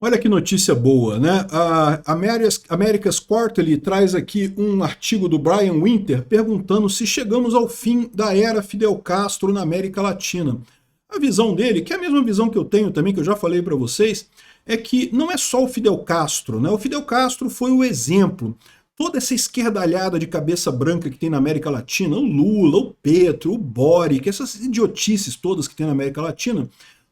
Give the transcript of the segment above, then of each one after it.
Olha que notícia boa, né? A America's Quarterly traz aqui um artigo do Brian Winter perguntando se chegamos ao fim da era Fidel Castro na América Latina. A visão dele, que é a mesma visão que eu tenho também, que eu já falei para vocês, é que não é só o Fidel Castro, né? O Fidel Castro foi o exemplo. Toda essa esquerdalhada de cabeça branca que tem na América Latina, o Lula, o Petro, o Boric, essas idiotices todas que tem na América Latina,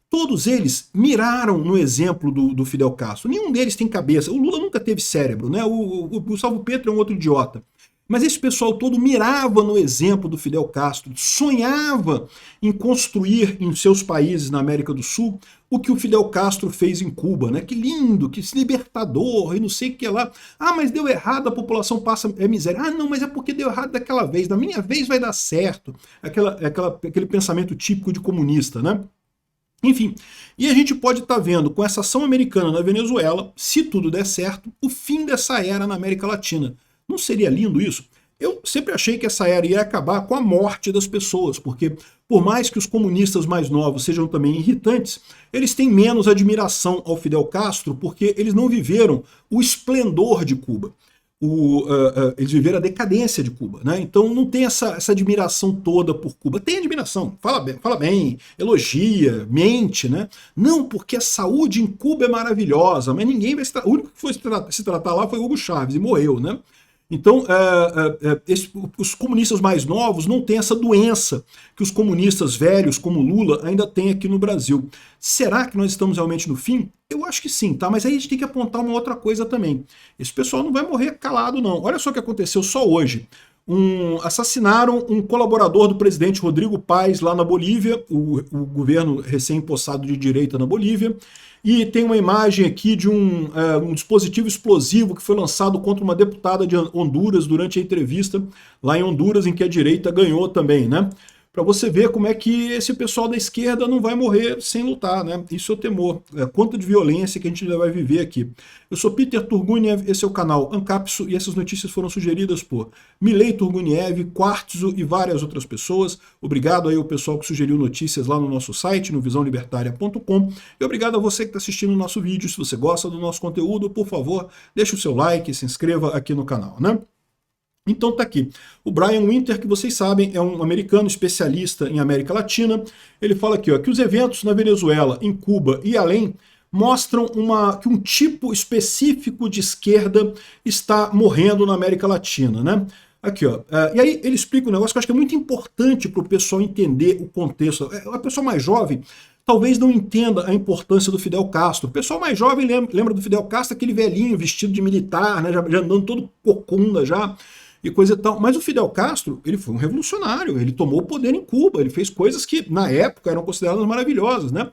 todos eles miraram no exemplo do Fidel Castro. Nenhum deles tem cabeça. O Lula nunca teve cérebro, né? O Gustavo Petro é um outro idiota. Mas esse pessoal todo mirava no exemplo do Fidel Castro, sonhava em construir em seus países na América do Sul o que o Fidel Castro fez em Cuba, né? Que lindo, que libertador e não sei o que lá. Ah, mas deu errado, a população passa miséria. Ah, não, mas é porque deu errado daquela vez. Na minha vez vai dar certo. Aquele pensamento típico de comunista, né? Enfim, e a gente pode estar vendo com essa ação americana na Venezuela, se tudo der certo, o fim dessa era na América Latina. Não seria lindo isso? Eu sempre achei que essa era ia acabar com a morte das pessoas, porque por mais que os comunistas mais novos sejam também irritantes, eles têm menos admiração ao Fidel Castro porque eles não viveram o esplendor de Cuba. Eles viveram a decadência de Cuba, né? Então não tem essa admiração toda por Cuba. Tem admiração, fala bem, elogia, mente, né? Não, porque a saúde em Cuba é maravilhosa, mas ninguém vai o único que foi se tratar lá foi Hugo Chávez e morreu, né? Então, os comunistas mais novos não têm essa doença que os comunistas velhos, como Lula, ainda têm aqui no Brasil. Será que nós estamos realmente no fim? Eu acho que sim, tá? Mas aí a gente tem que apontar uma outra coisa também. Esse pessoal não vai morrer calado, não. Olha só o que aconteceu só hoje. Assassinaram um colaborador do presidente Rodrigo Paes lá na Bolívia, o governo recém-impossado de direita na Bolívia. E tem uma imagem aqui de um dispositivo explosivo que foi lançado contra uma deputada de Honduras durante a entrevista lá em Honduras, em que a direita ganhou também, né? Para você ver como é que esse pessoal da esquerda não vai morrer sem lutar, né? Isso é o temor. Quanto de violência que a gente ainda vai viver aqui. Eu sou Peter Turguniev, esse é o canal Ancapso e essas notícias foram sugeridas por Milei Turguniev, Quartzo e várias outras pessoas. Obrigado aí ao pessoal que sugeriu notícias lá no nosso site, no visãolibertaria.com. E obrigado a você que está assistindo o nosso vídeo. Se você gosta do nosso conteúdo, por favor, deixe o seu like e se inscreva aqui no canal, né? Então tá aqui. O Brian Winter, que vocês sabem, é um americano especialista em América Latina. Ele fala aqui, ó, que os eventos na Venezuela, em Cuba e além mostram que um tipo específico de esquerda está morrendo na América Latina, né? Aqui, ó. E aí ele explica um negócio que eu acho que é muito importante para o pessoal entender o contexto. A pessoa mais jovem talvez não entenda a importância do Fidel Castro. O pessoal mais jovem lembra do Fidel Castro, aquele velhinho vestido de militar, né, já andando todo corcunda já, e coisa e tal. Mas o Fidel Castro, ele foi um revolucionário, ele tomou o poder em Cuba, ele fez coisas que na época eram consideradas maravilhosas, né?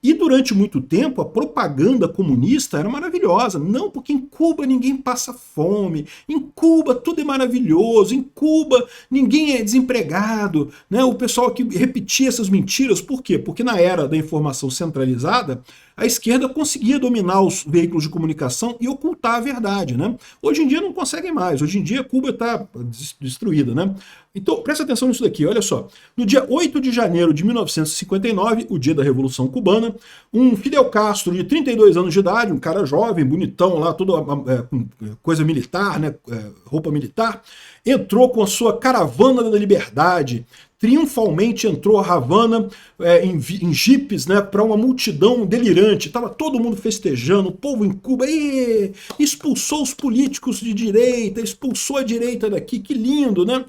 E durante muito tempo a propaganda comunista era maravilhosa. Não, porque em Cuba ninguém passa fome, em Cuba tudo é maravilhoso, em Cuba ninguém é desempregado, né? O pessoal que repetia essas mentiras, por quê? Porque na era da informação centralizada, a esquerda conseguia dominar os veículos de comunicação e ocultar a verdade, né? Hoje em dia não conseguem mais, hoje em dia Cuba está destruída, né? Então, presta atenção nisso daqui, olha só. No dia 8 de janeiro de 1959, o dia da Revolução Cubana, um Fidel Castro de 32 anos de idade, um cara jovem, bonitão lá, todo com coisa militar, né, roupa militar, entrou com a sua caravana da liberdade, triunfalmente entrou a Havana em jipes, né, para uma multidão delirante. Estava todo mundo festejando, o povo em Cuba expulsou os políticos de direita, expulsou a direita daqui, que lindo, né?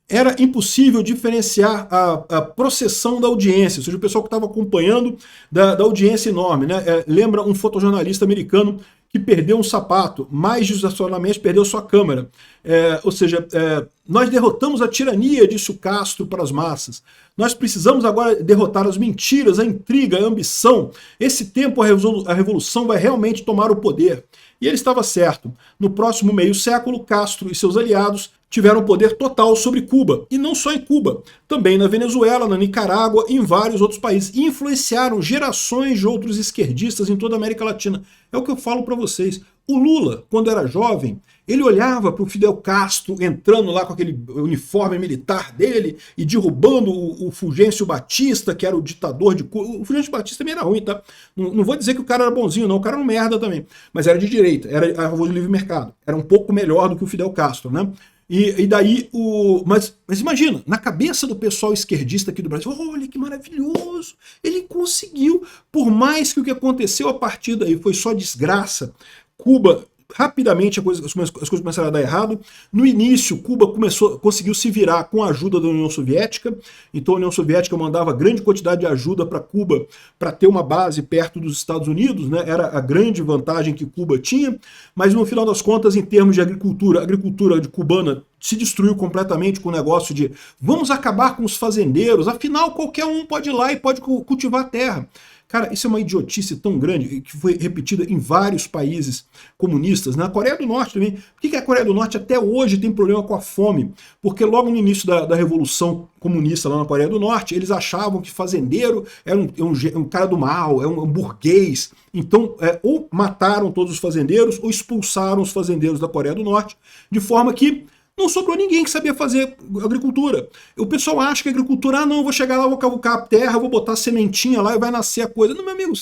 Era impossível diferenciar a processão da audiência, ou seja, o pessoal que estava acompanhando da audiência enorme, né? Lembra um fotojornalista americano que perdeu um sapato, mais desastrosadamente perdeu sua câmera. Ou seja, nós derrotamos a tirania, disse o Castro para as massas. Nós precisamos agora derrotar as mentiras, a intriga, a ambição. Esse tempo a revolução vai realmente tomar o poder. E ele estava certo. No próximo meio século, Castro e seus aliados tiveram poder total sobre Cuba, e não só em Cuba, também na Venezuela, na Nicarágua e em vários outros países, e influenciaram gerações de outros esquerdistas em toda a América Latina. É o que eu falo para vocês. O Lula, quando era jovem, ele olhava para o Fidel Castro entrando lá com aquele uniforme militar dele e derrubando o Fulgêncio Batista, que era o ditador de Cuba. O Fulgêncio Batista também era ruim, tá? Não vou dizer que o cara era bonzinho, não. O cara era um merda também. Mas era de direita, era a favor do livre mercado. Era um pouco melhor do que o Fidel Castro, né? E daí, mas imagina, na cabeça do pessoal esquerdista aqui do Brasil, olha que maravilhoso, ele conseguiu, por mais que o que aconteceu a partir daí foi só desgraça, Cuba, rapidamente as coisas começaram a dar errado. No início, Cuba conseguiu se virar com a ajuda da União Soviética, então a União Soviética mandava grande quantidade de ajuda para Cuba para ter uma base perto dos Estados Unidos, né? Era a grande vantagem que Cuba tinha, mas no final das contas, em termos de agricultura, a agricultura cubana se destruiu completamente com o negócio de vamos acabar com os fazendeiros, afinal qualquer um pode ir lá e pode cultivar a terra. Cara, isso é uma idiotice tão grande que foi repetida em vários países comunistas. Na Coreia do Norte também. Por que a Coreia do Norte até hoje tem problema com a fome? Porque logo no início da Revolução Comunista lá na Coreia do Norte, eles achavam que fazendeiro era um cara do mal, é um burguês. Então, ou mataram todos os fazendeiros, ou expulsaram os fazendeiros da Coreia do Norte, de forma que não sobrou ninguém que sabia fazer agricultura. O pessoal acha que a agricultura, não, vou chegar lá, vou cavucar a terra, vou botar sementinha lá e vai nascer a coisa. Não, meu amigo,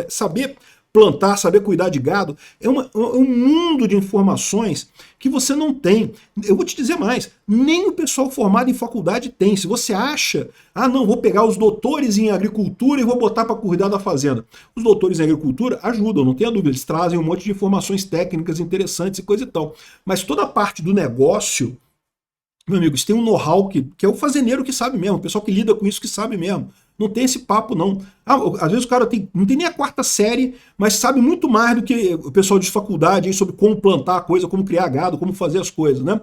saber plantar, saber cuidar de gado, é um mundo de informações que você não tem. Eu vou te dizer mais, nem o pessoal formado em faculdade tem. Se você acha, não, vou pegar os doutores em agricultura e vou botar para cuidar da fazenda. Os doutores em agricultura ajudam, não tenha dúvida, eles trazem um monte de informações técnicas interessantes e coisa e tal. Mas toda a parte do negócio, meu amigo, isso tem um know-how que é o fazendeiro que sabe mesmo, o pessoal que lida com isso que sabe mesmo. Não tem esse papo, não. Às vezes o cara não tem nem a 4ª série, mas sabe muito mais do que o pessoal de faculdade aí sobre como plantar a coisa, como criar gado, como fazer as coisas, né?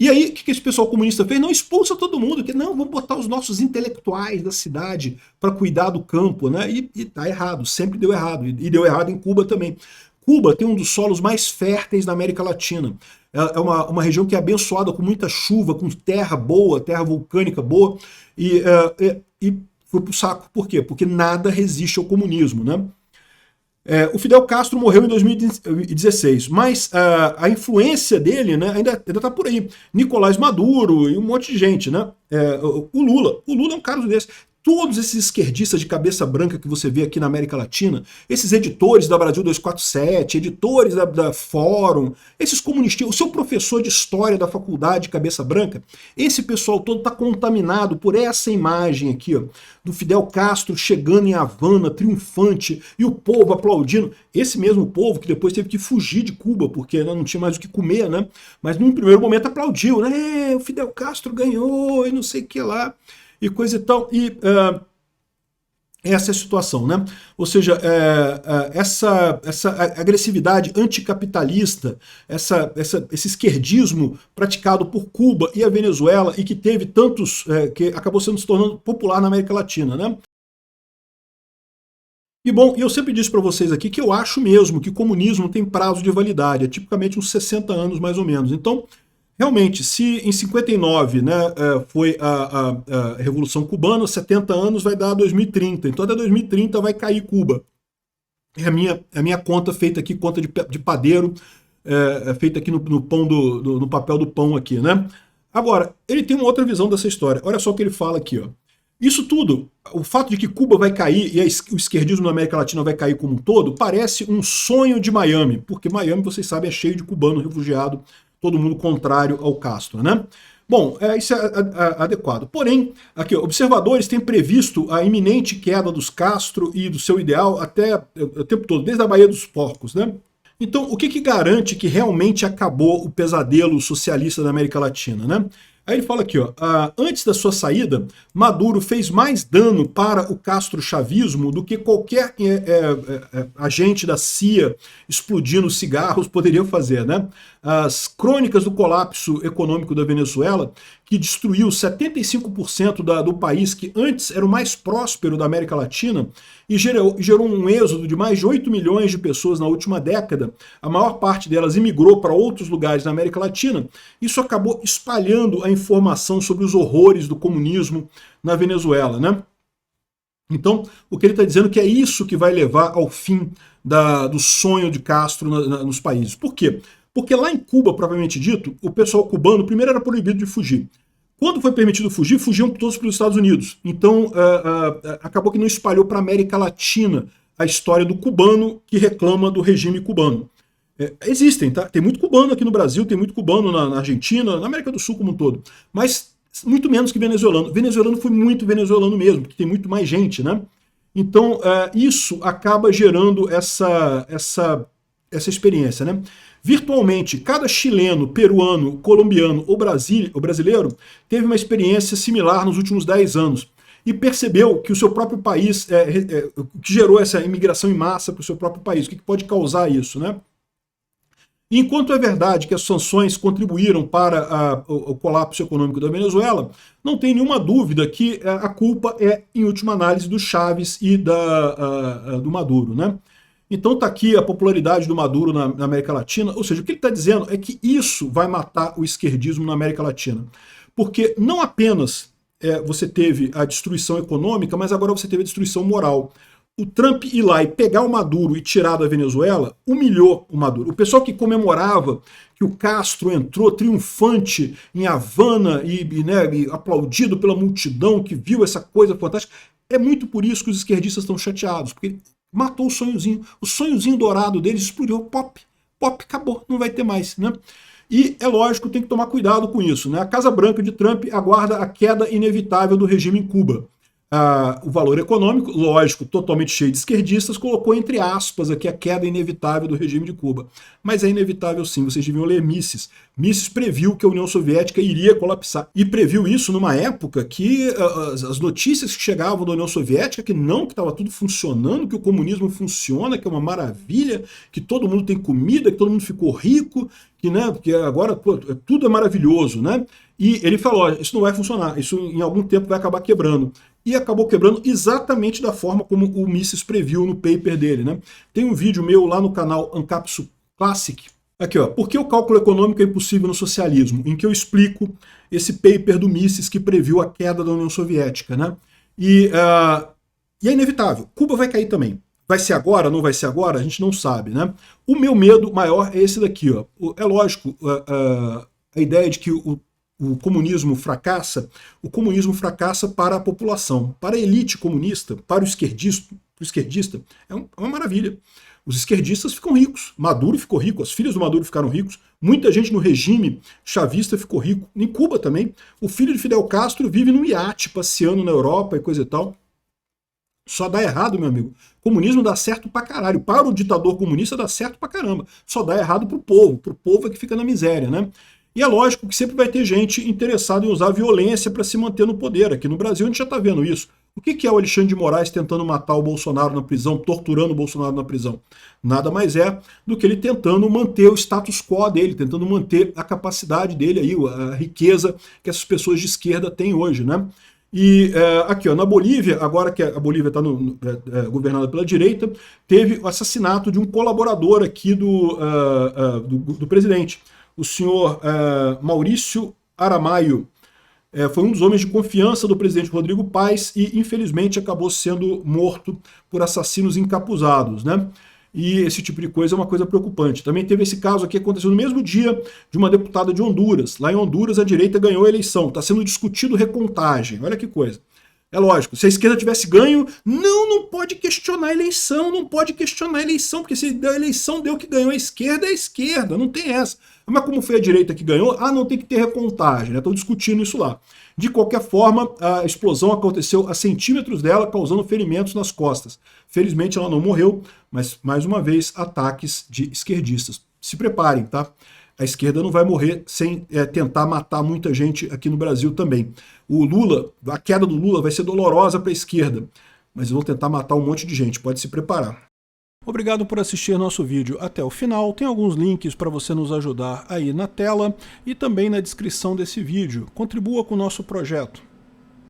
E aí, o que esse pessoal comunista fez? Não expulsa todo mundo, que não, vamos botar os nossos intelectuais da cidade para cuidar do campo, né? E tá errado, sempre deu errado. E deu errado em Cuba também. Cuba tem um dos solos mais férteis da América Latina. É uma região que é abençoada com muita chuva, com terra boa, terra vulcânica boa, e foi pro saco. Por quê? Porque nada resiste ao comunismo, né? O Fidel Castro morreu em 2016, mas a influência dele, né, ainda tá por aí. Nicolás Maduro e um monte de gente, né? O Lula é um caso desse. Todos esses esquerdistas de cabeça branca que você vê aqui na América Latina, esses editores da Brasil 247, editores da Fórum, esses comunistas, o seu professor de história da faculdade de cabeça branca, esse pessoal todo está contaminado por essa imagem aqui, ó, do Fidel Castro chegando em Havana, triunfante, e o povo aplaudindo. Esse mesmo povo que depois teve que fugir de Cuba, porque não tinha mais o que comer, né? Mas num primeiro momento aplaudiu, né? O Fidel Castro ganhou e não sei o que lá. E coisa e tal, essa é a situação, né? Ou seja, essa agressividade anticapitalista, esse esquerdismo praticado por Cuba e a Venezuela e que teve tantos, que acabou se tornando popular na América Latina, né? E bom, eu sempre disse para vocês aqui que eu acho mesmo que o comunismo tem prazo de validade, é tipicamente uns 60 anos mais ou menos. Então, realmente, se em 59, né, foi a Revolução Cubana, 70 anos vai dar 2030. Então até 2030 vai cair Cuba. É a minha conta feita aqui, conta de padeiro, feita aqui no pão no papel do pão aqui, né? Agora, ele tem uma outra visão dessa história. Olha só o que ele fala aqui, ó. Isso tudo, o fato de que Cuba vai cair e o esquerdismo na América Latina vai cair como um todo, parece um sonho de Miami, porque Miami, vocês sabem, é cheio de cubano refugiado, todo mundo contrário ao Castro, né? Bom, isso é adequado. Porém, aqui, observadores têm previsto a iminente queda dos Castro e do seu ideal até o tempo todo, desde a Baía dos Porcos, né? Então, o que garante que realmente acabou o pesadelo socialista da América Latina, né? Aí ele fala aqui, ó, antes da sua saída, Maduro fez mais dano para o castrochavismo do que qualquer agente da CIA explodindo cigarros poderia fazer, né? As crônicas do colapso econômico da Venezuela, que destruiu 75% do país que antes era o mais próspero da América Latina e gerou um êxodo de mais de 8 milhões de pessoas na última década, a maior parte delas imigrou para outros lugares na América Latina, isso acabou espalhando a informação sobre os horrores do comunismo na Venezuela, né? Então, o que ele está dizendo é que é isso que vai levar ao fim do sonho de Castro nos países. Por quê? Porque lá em Cuba, propriamente dito, o pessoal cubano primeiro era proibido de fugir. Quando foi permitido fugir, fugiam todos para os Estados Unidos. Então, acabou que não espalhou para a América Latina a história do cubano que reclama do regime cubano. Existem, tá? Tem muito cubano aqui no Brasil, tem muito cubano na Argentina, na América do Sul como um todo. Mas muito menos que venezuelano. Venezuelano foi muito venezuelano mesmo, porque tem muito mais gente, né? Então, isso acaba gerando essa experiência, né? Virtualmente, cada chileno, peruano, colombiano ou brasileiro teve uma experiência similar nos últimos 10 anos e percebeu que o seu próprio país, que gerou essa imigração em massa para o seu próprio país, o que pode causar isso, né? E enquanto é verdade que as sanções contribuíram para o colapso econômico da Venezuela, não tem nenhuma dúvida que a culpa é, em última análise, do Chávez e do Maduro, né? Então está aqui a popularidade do Maduro na América Latina, ou seja, o que ele está dizendo é que isso vai matar o esquerdismo na América Latina. Porque não apenas você teve a destruição econômica, mas agora você teve a destruição moral. O Trump ir lá e pegar o Maduro e tirar da Venezuela humilhou o Maduro. O pessoal que comemorava que o Castro entrou triunfante em Havana e aplaudido pela multidão que viu essa coisa fantástica, é muito por isso que os esquerdistas estão chateados, porque ele matou o sonhozinho dourado deles explodiu, pop, acabou, não vai ter mais, né? E é lógico, tem que tomar cuidado com isso, né? A Casa Branca de Trump aguarda a queda inevitável do regime em Cuba. O valor econômico, lógico, totalmente cheio de esquerdistas, colocou entre aspas aqui a queda inevitável do regime de Cuba. Mas é inevitável sim, vocês deviam ler Mises. Mises previu que a União Soviética iria colapsar. E previu isso numa época que as notícias que chegavam da União Soviética, que estava tudo funcionando, que o comunismo funciona, que é uma maravilha, que todo mundo tem comida, que todo mundo ficou rico, que agora tudo é maravilhoso, né? E ele falou, isso não vai funcionar, isso em algum tempo vai acabar quebrando. E acabou quebrando exatamente da forma como o Mises previu no paper dele, né? Tem um vídeo meu lá no canal Ancapsu Classic, aqui ó, por que o cálculo econômico é impossível no socialismo, em que eu explico esse paper do Mises que previu a queda da União Soviética, né? E é inevitável, Cuba vai cair também. Vai ser agora, não vai ser agora? A gente não sabe, né? O meu medo maior é esse daqui, ó. É lógico, a ideia de que o comunismo fracassa para a população. Para a elite comunista, para o esquerdista, é uma maravilha. Os esquerdistas ficam ricos, Maduro ficou rico, as filhas do Maduro ficaram ricos, muita gente no regime chavista ficou rico, em Cuba também. O filho de Fidel Castro vive num iate, passeando na Europa e coisa e tal. Só dá errado, meu amigo. Comunismo dá certo pra caralho. Para o ditador comunista dá certo pra caramba. Só dá errado pro povo. Pro povo é que fica na miséria, né? E é lógico que sempre vai ter gente interessada em usar violência para se manter no poder. Aqui no Brasil a gente já está vendo isso. O que é o Alexandre de Moraes tentando matar o Bolsonaro na prisão, torturando o Bolsonaro na prisão? Nada mais é do que ele tentando manter o status quo dele, tentando manter a capacidade dele aí, a riqueza que essas pessoas de esquerda têm hoje, né? E aqui, ó, na Bolívia, agora que a Bolívia está governada pela direita, teve o assassinato de um colaborador aqui do presidente. O senhor Maurício Aramayo foi um dos homens de confiança do presidente Rodrigo Paes e, infelizmente, acabou sendo morto por assassinos encapuzados, né? E esse tipo de coisa é uma coisa preocupante. Também teve esse caso aqui, aconteceu no mesmo dia, de uma deputada de Honduras. Lá em Honduras, a direita ganhou a eleição. Está sendo discutido recontagem. Olha que coisa. É lógico, se a esquerda tivesse ganho, não pode questionar a eleição, porque se a eleição deu que ganhou é a esquerda, não tem essa. Mas como foi a direita que ganhou, não tem que ter recontagem, né? Estão discutindo isso lá. De qualquer forma, a explosão aconteceu a centímetros dela, causando ferimentos nas costas. Felizmente ela não morreu, mas, mais uma vez, ataques de esquerdistas. Se preparem, tá? A esquerda não vai morrer sem tentar matar muita gente aqui no Brasil também. O Lula, a queda do Lula vai ser dolorosa para a esquerda, mas vão tentar matar um monte de gente, pode se preparar. Obrigado por assistir nosso vídeo até o final. Tem alguns links para você nos ajudar aí na tela e também na descrição desse vídeo. Contribua com o nosso projeto.